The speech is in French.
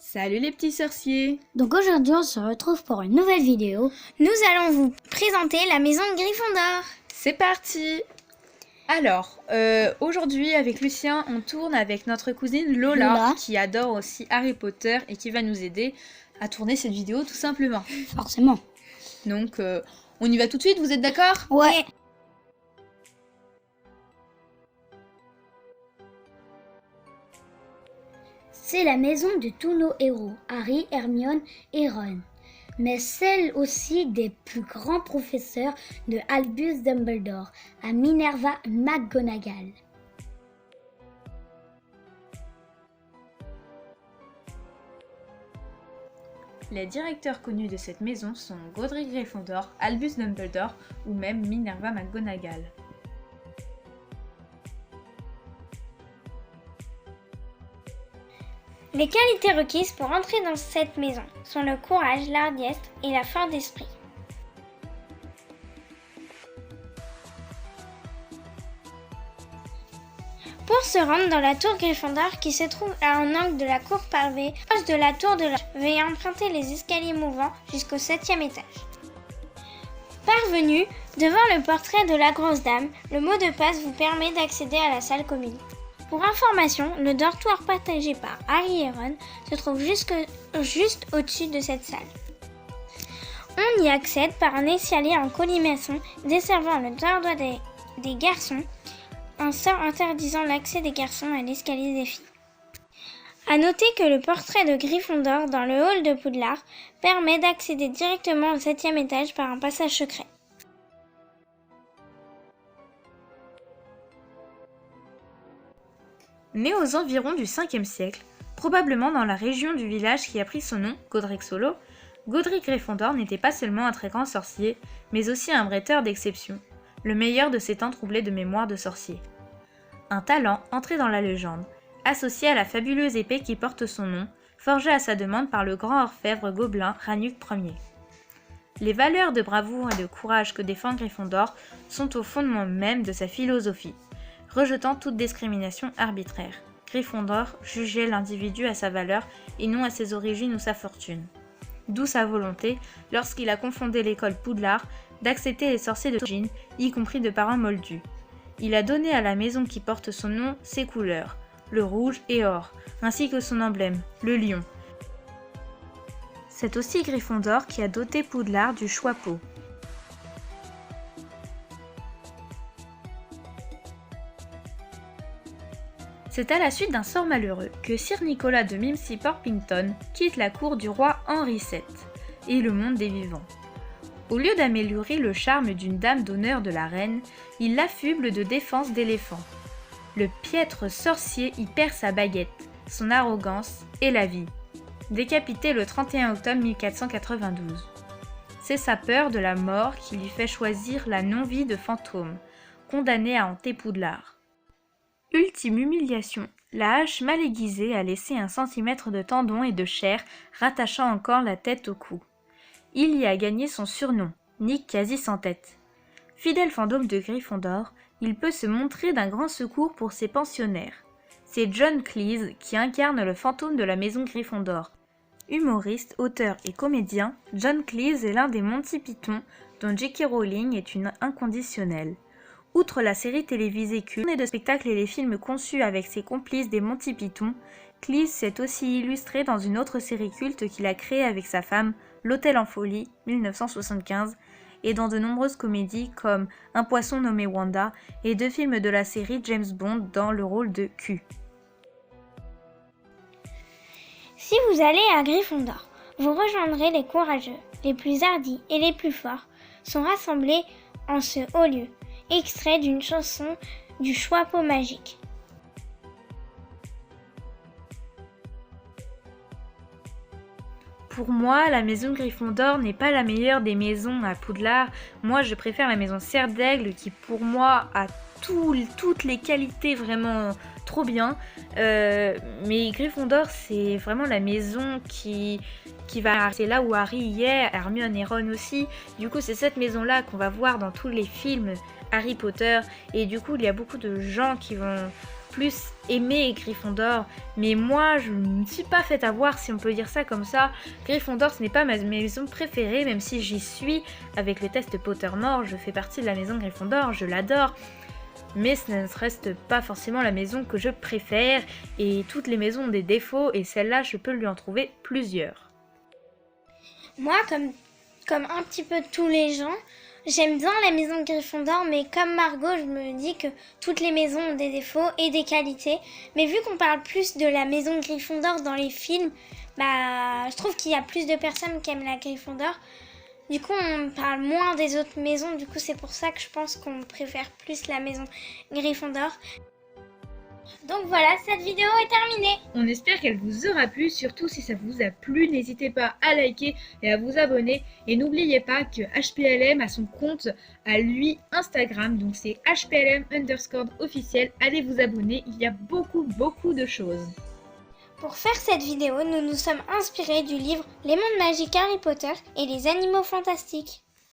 Salut les petits sorciers! Donc aujourd'hui on se retrouve pour une nouvelle vidéo. Nous allons vous présenter la maison de Gryffondor. C'est parti! Alors, aujourd'hui avec Lucien, on tourne avec notre cousine Lola, qui adore aussi Harry Potter et qui va nous aider à tourner cette vidéo tout simplement. Forcément. Donc, on y va tout de suite, vous êtes d'accord? Ouais. C'est la maison de tous nos héros, Harry, Hermione et Ron. Mais celle aussi des plus grands professeurs de Albus Dumbledore, à Minerva McGonagall. Les directeurs connus de cette maison sont Godric Gryffondor, Albus Dumbledore ou même Minerva McGonagall. Les qualités requises pour entrer dans cette maison sont le courage, l'hardiesse et la force d'esprit. Pour se rendre dans la tour Gryffondor qui se trouve à un angle de la cour pavée, proche de la tour de l'Orge, veuillez emprunter les escaliers mouvants jusqu'au 7e étage. Parvenu devant le portrait de la grosse dame, le mot de passe vous permet d'accéder à la salle commune. Pour information, le dortoir partagé par Harry et Ron se trouve juste au-dessus de cette salle. On y accède par un escalier en colimaçon desservant le dortoir des garçons, un sort interdisant l'accès des garçons à l'escalier des filles. A noter que le portrait de Gryffondor dans le hall de Poudlard permet d'accéder directement au 7e étage par un passage secret. Né aux environs du 5e siècle, probablement dans la région du village qui a pris son nom, Godric's-Hollow, Godric Gryffondor n'était pas seulement un très grand sorcier, mais aussi un bretteur d'exception, le meilleur de ces temps troublés de mémoire de sorcier. Un talent entré dans la légende, associé à la fabuleuse épée qui porte son nom, forgée à sa demande par le grand orfèvre gobelin Ranulf Ier. Les valeurs de bravoure et de courage que défend Gryffondor sont au fondement même de sa philosophie. Rejetant toute discrimination arbitraire, Gryffondor jugeait l'individu à sa valeur et non à ses origines ou sa fortune. D'où sa volonté, lorsqu'il a confondé l'école Poudlard, d'accepter les sorciers d'origine, y compris de parents moldus. Il a donné à la maison qui porte son nom ses couleurs, le rouge et or, ainsi que son emblème, le lion. C'est aussi Gryffondor qui a doté Poudlard du Choixpeau. C'est à la suite d'un sort malheureux que Sir Nicholas de Mimsy-Porpington quitte la cour du roi Henri VII et le monde des vivants. Au lieu d'améliorer le charme d'une dame d'honneur de la reine, il l'affuble de défense d'éléphant. Le piètre sorcier y perd sa baguette, son arrogance et la vie. Décapité le 31 octobre 1492. C'est sa peur de la mort qui lui fait choisir la non-vie de fantôme, condamné à hanter Poudlard. Ultime humiliation, la hache mal aiguisée a laissé 1 centimètre de tendon et de chair rattachant encore la tête au cou. Il y a gagné son surnom, Nick quasi sans tête. Fidèle fantôme de Gryffondor, il peut se montrer d'un grand secours pour ses pensionnaires. C'est John Cleese qui incarne le fantôme de la maison Gryffondor. Humoriste, auteur et comédien, John Cleese est l'un des Monty Python dont J.K. Rowling est une inconditionnelle. Outre la série télévisée culte de spectacles et les films conçus avec ses complices des Monty Python, Cleese s'est aussi illustré dans une autre série culte qu'il a créée avec sa femme, L'Hôtel en folie, 1975, et dans de nombreuses comédies comme Un poisson nommé Wanda et 2 films de la série James Bond dans le rôle de Q. Si vous allez à Gryffondor, vous rejoindrez les courageux, les plus hardis et les plus forts sont rassemblés en ce haut lieu. Extrait d'une chanson du Choixpeau magique. Pour moi, la maison Gryffondor n'est pas la meilleure des maisons à Poudlard. Moi, je préfère la maison Serre d'Aigle qui, pour moi, a toutes les qualités vraiment trop bien. Mais Gryffondor, c'est vraiment la maison qui va... C'est là où Harry y est, Hermione et Ron aussi. Du coup, c'est cette maison-là qu'on va voir dans tous les films Harry Potter. Et du coup, il y a beaucoup de gens qui vont plus aimé Gryffondor, mais moi je ne me suis pas fait avoir, si on peut dire ça comme ça. Gryffondor, ce n'est pas ma maison préférée, même si j'y suis avec le test Pottermore, je fais partie de la maison Gryffondor, je l'adore. Mais ce ne reste pas forcément la maison que je préfère, et toutes les maisons ont des défauts, et celle-là je peux lui en trouver plusieurs. Moi, comme un petit peu tous les gens, j'aime bien la maison de Gryffondor, mais comme Margot, je me dis que toutes les maisons ont des défauts et des qualités. Mais vu qu'on parle plus de la maison de Gryffondor dans les films, je trouve qu'il y a plus de personnes qui aiment la Gryffondor. Du coup, on parle moins des autres maisons. Du coup, c'est pour ça que je pense qu'on préfère plus la maison Gryffondor. Donc voilà, cette vidéo est terminée. On espère qu'elle vous aura plu, surtout si ça vous a plu, n'hésitez pas à liker et à vous abonner. Et n'oubliez pas que HPLM a son compte à lui Instagram, donc c'est HPLM_officiel. Allez vous abonner, il y a beaucoup de choses. Pour faire cette vidéo, nous nous sommes inspirés du livre Les mondes magiques Harry Potter et les animaux fantastiques.